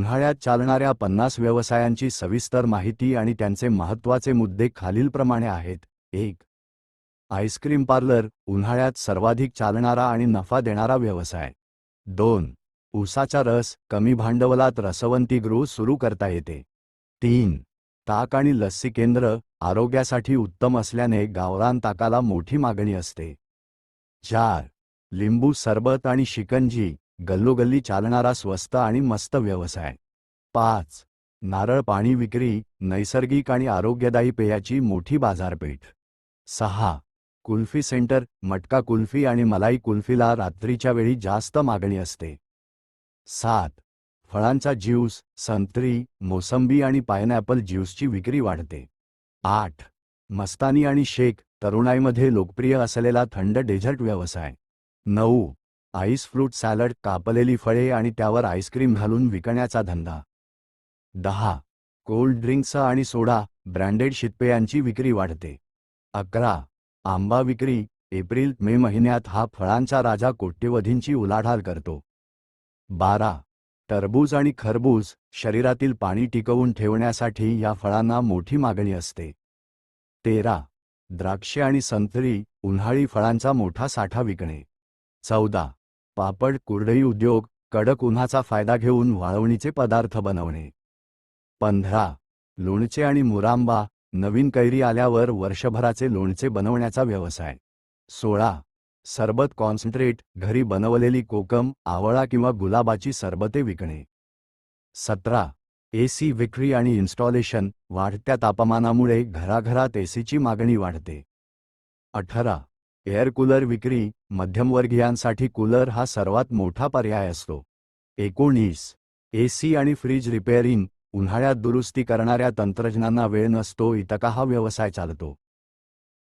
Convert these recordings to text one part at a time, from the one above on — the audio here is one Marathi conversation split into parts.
उन्हाळ्यात चालणाऱ्या 50 व्यवसायांची सविस्तर माहिती आणि त्यांचे महत्त्वाचे मुद्दे खालीलप्रमाणे आहेत. 1. आईस्क्रीम पार्लर, उन्हाळ्यात सर्वाधिक चालणारा आणि नफा देणारा व्यवसाय. 2. ऊसाचा रस, कमी भांडवलात रसवंतीगृह सुरू करता येते. 3. ताक आणि लस्सी केंद्र, आरोग्यासाठी उत्तम असल्याने गावरान ताकाला मोठी मागणी असते. 4. लिंबू सरबत आणि शिकंजी, गल्लोगल्ली चालणारा स्वस्त आणि मस्त व्यवसाय. 5. नारळ पाणी विक्री, नैसर्गिक आणि आरोग्यदायी पेयाची मोठी बाजारपेठ. 6. कुल्फी सेंटर, मटका कुल्फी आणि मलाई कुल्फीला रात्रीच्या वेळी जास्त मागणी असते. 7. फळांचा ज्यूस, संत्री, मोसंबी आणि पायनॅपल ज्यूसची विक्री वाढते. 8. मस्तानी आणि शेक, तरुणाईमध्ये लोकप्रिय असलेला थंड डेझर्ट व्यवसाय. 9. आईस फ्रूट सॅलड, कापलेली फळे आणि त्यावर आईस्क्रीम घालून विकण्याचा धंदा. 10. कोल्ड ड्रिंक्स आणि सोडा, ब्रँडेड शीतपेयांची विक्री वाढते. 11. आंबा विक्री, एप्रिल-मे महिन्यात हा फळांचा राजा कोट्यवधींची उलाढाल करतो. 12. टरबूज आणि खरबूज, शरीरातील पाणी टिकवून ठेवण्यासाठी या फळांना मोठी मागणी असते. 13. द्राक्षे आणि संत्री, उन्हाळी फळांचा मोठा साठा विकणे. 14. पापड कुरडई उद्योग, कडक उन्हाचा फायदा घेऊन वाळवणीचे पदार्थ बनवणे. 15. लोणचे आणि मुरांबा, नवीन कैरी आल्यावर वर्षभराचे लोणचे बनवण्याचा व्यवसाय. 16. सरबत कॉन्सन्ट्रेट, घरी बनवलेली कोकम, आवळा किंवा गुलाबाची सरबते विकणे. 17. एसी विक्री आणि इन्स्टॉलेशन, वाढत्या तापमानामुळे घराघरात एसीची मागणी वाढते. 18. एअर कूलर विक्री, मध्यमवर्गीयांसाठी कूलर हा सर्वात मोठा पर्याय असतो. 19. एसी आणि फ्रीज रिपेअरिंग, उन्हाळ्यात दुरुस्ती करणाऱ्या तंत्रज्ञांना वेळ नसतो इतका हा व्यवसाय चालतो.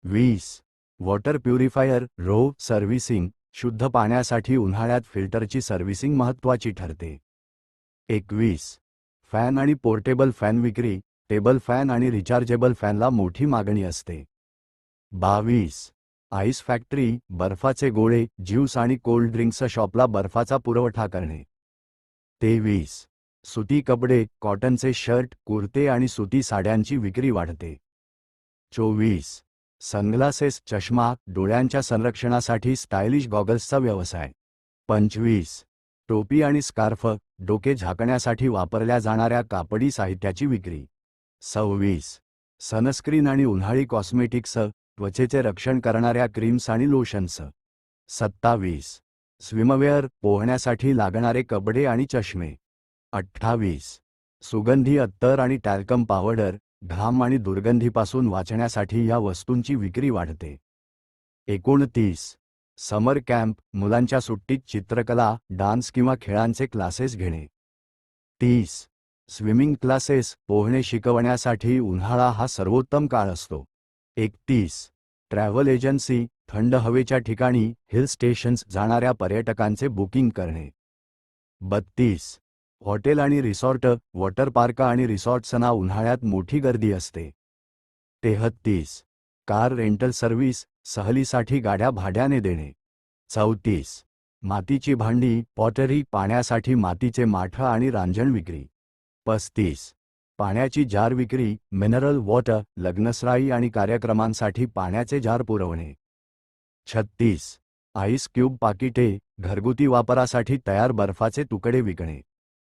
20. वॉटर प्युरिफायर रो सर्व्हिसिंग, शुद्ध पाण्यासाठी उन्हाळ्यात फिल्टरची सर्व्हिसिंग महत्त्वाची ठरते. 21. फॅन आणि पोर्टेबल फॅन विक्री, टेबल फॅन आणि रिचार्जेबल फॅनला मोठी मागणी असते. 22. आईस फॅक्टरी, बर्फाचे गोळे, ज्यूस आणि कोल्ड ड्रिंक्स शॉपला बर्फाचा पुरवठा करणे. 23. सुती कपडे, कॉटनचे शर्ट, कुर्ते आणि सुती साड्यांची विक्री वाढते. 24. सनग्लासेस, चष्मा, डोळ्यांच्या संरक्षणासाठी स्टायलिश गॉगल्सचा व्यवसाय. 25. टोपी आणि स्कार्फ, डोके झाकण्यासाठी वापरल्या जाणाऱ्या कापडी साहित्याची विक्री. 26. सनस्क्रीन आणि उन्हाळी कॉस्मेटिक्स, त्वचेचे रक्षण करणाऱ्या क्रीम्स आणि लोशन्स. 27. स्विमवेअर, पोहण्यासाठी लागणारे कपडे आणि चष्मे. 28. सुगंधी अत्तर आणि टॅल्कम पावडर, घाम आणि दुर्गंधीपासून वाचण्यासाठी या वस्तूंची विक्री वाढते. 29. समर कॅम्प, मुलांच्या सुट्टीत चित्रकला, डान्स किंवा खेळांचे क्लासेस घेणे. 30. स्विमिंग क्लासेस, पोहणे शिकवण्यासाठी उन्हाळा हा सर्वोत्तम काळ असतो. 31. ट्रॅव्हल एजन्सी, थंड हवेच्या ठिकाणी, हिल स्टेशन्स जाणाऱ्या पर्यटकांचे बुकिंग करणे. 32. हॉटेल आणि रिसॉर्ट, वॉटर पार्क आणि रिसॉर्ट्सना उन्हाळ्यात मोठी गर्दी असते. 33. कार रेंटल सर्व्हिस, सहलीसाठी गाड्या भाड्याने देणे. 34. मातीची भांडी, पॉटरी, पाण्यासाठी मातीचे माठ आणि रांजण विक्री. 35. पाण्याची जार विक्री, मिनरल वॉटर, लग्नसराई आणि कार्यक्रमांसाठी पाण्याचे जार पुरवणे. 36. आईस क्यूब पाकिटे, घरगुती वापरासाठी तयार बर्फाचे तुकडे विकणे.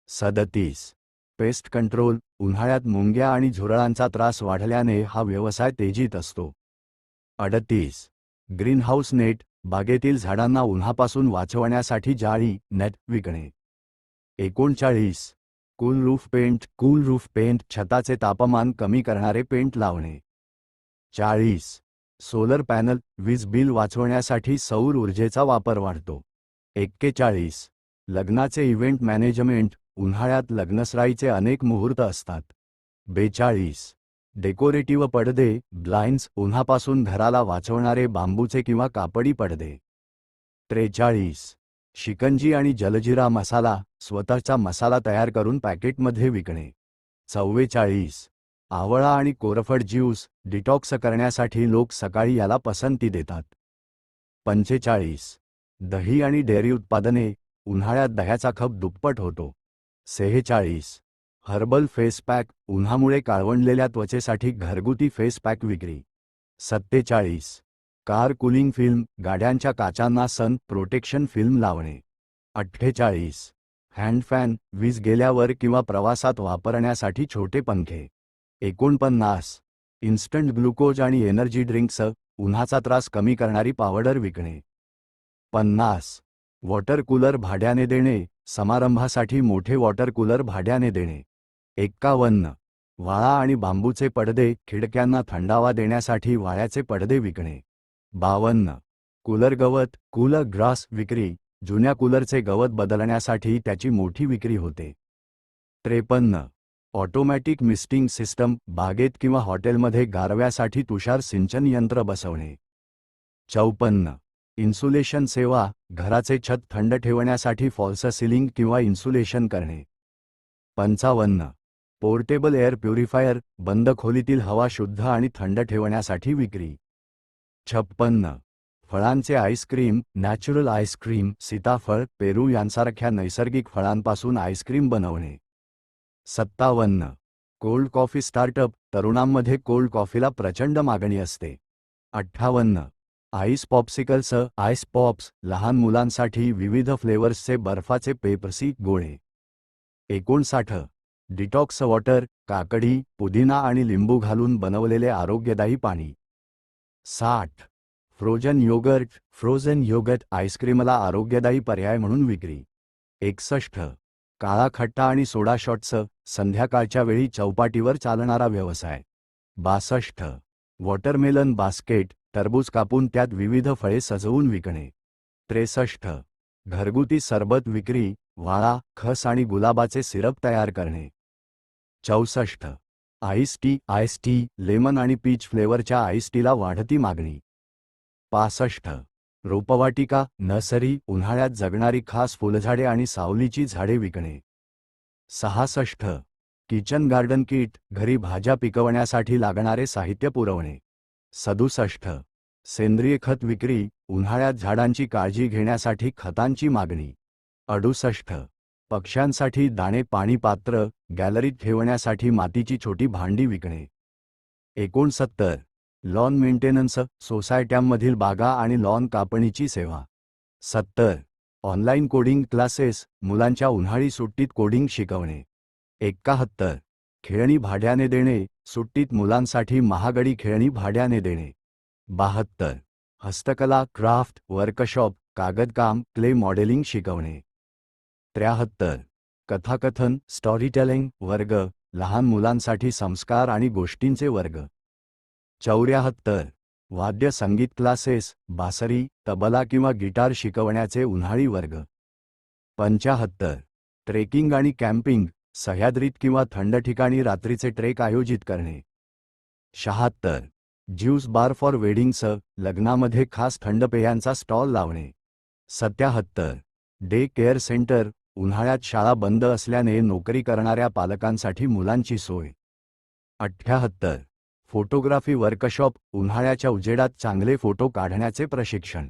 37. पेस्ट कंट्रोल, उन्हाळ्यात मुंग्या आणि झुरळांचा त्रास वाढल्याने हा व्यवसाय तेजीत असतो. 38. ग्रीनहाऊस नेट, बागेतील झाडांना उन्हापासून वाचवण्यासाठी जाळी, नेट विकणे. 39. कूल रूफ पेंट, छताचे तापमान कमी करणारे पेंट लावणे. 40. सोलर पॅनल, वीज बिल वाचवण्यासाठी सौर ऊर्जेचा वापर वाढतो. 41. लग्नाचे इव्हेंट मॅनेजमेंट, उन्हाळ्यात लग्नसराईचे अनेक मुहूर्त असतात. 42. डेकोरेटिव्ह पडदे, ब्लाइंड्स, उन्हापासून घराला वाचवणारे बांबूचे किंवा कापडी पडदे. 43. शिकंजी आणि जलजिरा मसाला, स्वतःचा मसाला तयार करून पॅकेटमध्ये विकणे. 44. आवळा आणि कोरफड ज्यूस, डिटॉक्स करण्यासाठी लोक सकाळी याला पसंती देतात. 45. दही आणि डेअरी उत्पादने, उन्हाळ्यात दह्याचा खप दुप्पट होतो. 46 हर्बल फेस पॅक, उन्हामुळे काळवंडलेल्या त्वचेसाठी घरगुती फेस पॅक विक्री. 47 कार कूलिंग फिल्म, गाड्यांच्या काचांना सन प्रोटेक्शन फिल्म लावणे. 48 हँड फॅन, वीज गेल्यावर किंवा प्रवासात वापरण्यासाठी छोटे पंखे. 49 इन्स्टंट ग्लुकोज आणि एनर्जी ड्रिंक्स, उन्हाचा त्रास कमी करणारी पावडर विकणे. 50 वॉटर कूलर भाड्याने देणे, समारंभासाठी मोठे वॉटर कूलर भाड्याने देणे. 51 वाळा आणि बांबूचे पडदे, खिडक्यांना थंडावा देण्यासाठी वाळ्याचे पडदे विकणे. 52 कूलर गवत, कूलर ग्रास विक्री, जुन्या कूलरचे गवत बदलण्यासाठी त्याची मोठी विक्री होते. 53 ऑटोमॅटिक मिस्टिंग सिस्टम, बागेत किंवा हॉटेलमध्ये गारव्यासाठी तुषार सिंचन यंत्र बसवणे. 54 इन्सुलेशन सेवा, घराचे छत थंड ठेवण्यासाठी फॉल्स सिलिंग किंवा इन्सुलेशन करणे. 55 पोर्टेबल एअर प्युरिफायर, बंद खोलीतील हवा शुद्ध आणि थंड ठेवण्यासाठी विक्री. 56 फळांचे आईस्क्रीम, नॅचरल आईस्क्रीम, सीताफळ, पेरू यांसारख्या नैसर्गिक फळांपासून आईस्क्रीम बनवणे. 57 कोल्ड कॉफी स्टार्टअप, तरुणांमध्ये कोल्ड कॉफीला प्रचंड मागणी असते. 58 आईस पॉप्सिकल्स, आईस पॉप्स, लहान मुलांसाठी विविध फ्लेवर्सचे बर्फाचे पेप्सी गोळे. 59 डिटॉक्स वॉटर, काकडी, पुदिना आणि लिंबू घालून बनवलेले आरोग्यदायी पाणी. 60 फ्रोजन योगर्ट, फ्रोझन योगर्ट आईस्क्रीमला आरोग्यदायी पर्याय म्हणून विक्री. 61 काळा खट्टा आणि सोडा शॉट्स, संध्याकाळच्या वेळी चौपाटीवर चालणारा व्यवसाय. 62 वॉटरमेलन बास्केट, टरबूज कापून त्यात विविध फळे सजवून विकणे. 63 घरगुती सरबत विक्री, वाळा, खस आणि गुलाबाचे सिरप तयार करणे. 64 आईस टी, लेमन आणि पीच फ्लेवरच्या आईस टीला वाढती मागणी. 65 रोपवाटिका, नर्सरी, उन्हाळ्यात जगणारी खास फुलझाडे आणि सावलीची झाडे विकणे. 66 किचन गार्डन किट, घरी भाज्या पिकवण्यासाठी लागणारे साहित्य पुरवणे. 67 सेंद्रिय खत विक्री, उन्हाळ्यात झाडांची काळजी घेण्यासाठी खतांची मागणी. 68 पक्ष्यांसाठी दाणे, पाणी पात्र, गॅलरीत ठेवण्यासाठी मातीची छोटी भांडी विकणे. 69 लॉन मेंटेनन्स, सोसायट्यांमधील बागा आणि लॉन कापणीची सेवा. 70 ऑनलाईन कोडिंग क्लासेस, मुलांच्या उन्हाळी सुट्टीत कोडिंग शिकवणे. 71 खेळणी भाड्याने देणे, सुट्टीत मुलांसाठी महागडी खेळणी भाड्याने देणे. 72 हस्तकला, क्राफ्ट, वर्कशॉप, कागदकाम, क्ले मॉडेलिंग शिकवणे. 73 कथाकथन, स्टोरीटेलिंग वर्ग, लहान मुलांसाठी संस्कार आणि गोष्टींचे वर्ग. 74 वाद्य संगीत क्लासेस, बासरी, तबला किंवा गिटार शिकवण्याचे उन्हाळी वर्ग. 75 ट्रेकिंग आणि कॅम्पिंग, सह्याद्रीत किंवा थंड ठिकाणी रात्रीचे ट्रेक आयोजित करणे. 76 ज्यूस बार फॉर वेडिंग्स, लग्नामध्ये खास थंड पेयांचा स्टॉल लावणे. 77 डे केअर सेंटर, उन्हाळ्यात शाळा बंद असल्याने नोकरी करणाऱ्या पालकांसाठी मुलांची सोय. 78 फोटोग्राफी वर्कशॉप, उन्हाळ्याच्या उजेडात चांगले फोटो काढण्याचे प्रशिक्षण.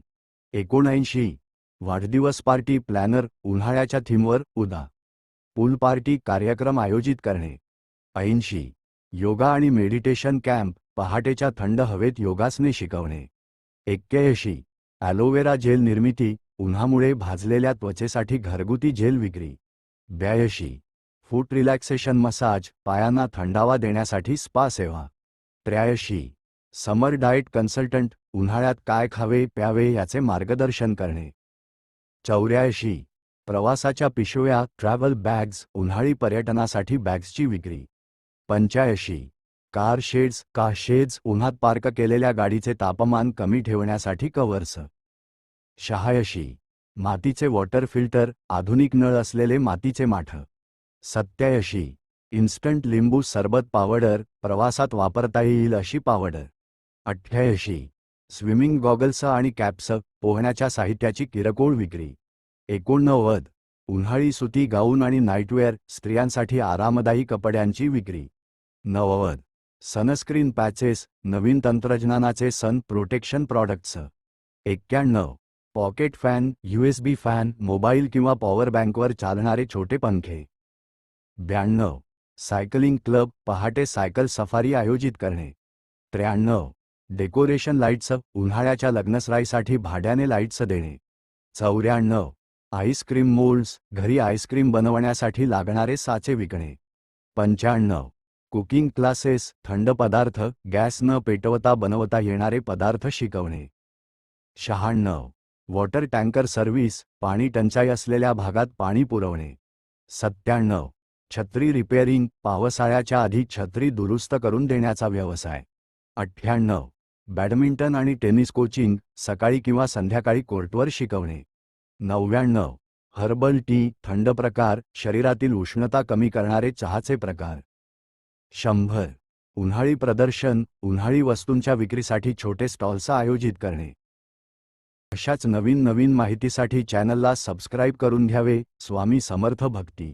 79 वाढदिवस पार्टी प्लॅनर, उन्हाळ्याच्या थीमवर उदा. पूल पार्टी कार्यक्रम आयोजित करणे. 80 योगा आणि मेडिटेशन कॅम्प, पहाटेच्या थंड हवेत योगासने शिकवणे. 81 ॲलोवेरा जेल निर्मिती, उन्हामुळे भाजलेल्या त्वचेसाठी घरगुती जेल विक्री. 82 फूट रिलॅक्सेशन मसाज, पायांना थंडावा देण्यासाठी स्पा सेवा. 83 समर डाएट कन्सल्टंट, उन्हाळ्यात काय खावे प्यावे याचे मार्गदर्शन करणे. 84 प्रवासाच्या पिशव्या, ट्रॅव्हल बॅग्स, उन्हाळी पर्यटनासाठी बॅग्सची विक्री. 85 कार शेड्स, उन्हात पार्क केलेल्या गाडीचे तापमान कमी ठेवण्यासाठी कव्हर्स. 86 मातीचे वॉटर फिल्टर, आधुनिक नळ असलेले मातीचे माठ. 87 इन्स्टंट लिंबू सरबत पावडर, प्रवासात वापरता येईल अशी पावडर. 88 स्विमिंग गॉगल्स आणि कॅप्स, पोहण्याच्या साहित्याची किरकोळ विक्री. 89 उन्हाळी सुती गाऊन आणि नाईटवेअर, स्त्रियांसाठी आरामदायी कपड्यांची विक्री. 90 सनस्क्रीन पॅचेस, नवीन तंत्रज्ञानाचे sun protection products. 91 pocket fan, USB fan, mobile किंवा पॉवर बँकवर चालणारे छोटे पंखे. 92 सायकलिंग क्लब पहाटे सायकल सफारी आयोजित करणे. 93 डेकोरेशन लाईट्स उन्हाळ्याच्या लग्नसराईसाठी भाड्याने लाईट्स देणे. 94 आईस्क्रीम मोल्ड्स घरी आईस्क्रीम बनवण्यासाठी लागणारे साचे विकणे. 95 कुकिंग क्लासेस थंड पदार्थ गॅस न पेटवता बनवता येणारे पदार्थ शिकवणे. 96 वॉटर टँकर सर्व्हिस पाणी टंचाई असलेल्या भागात पाणी पुरवणे. 97 छत्री रिपेअरिंग पावसाळ्याच्या आधी छत्री दुरुस्त करून देण्याचा व्यवसाय. 98 बॅडमिंटन आणि टेनिस कोचिंग सकाळी किंवा संध्याकाळी कोर्टवर शिकवणे. 99 हर्बल टी थंड प्रकार शरीरातील उष्णता कमी करणारे चहाचे प्रकार. 100 उन्हाळी प्रदर्शन उन्हाळी वस्तूंच्या विक्रीसाठी छोटे स्टॉल्स आयोजित करणे. अशाच नवीन माहितीसाठी चॅनलला सबस्क्राईब करून घ्यावे. स्वामी समर्थ भक्ती.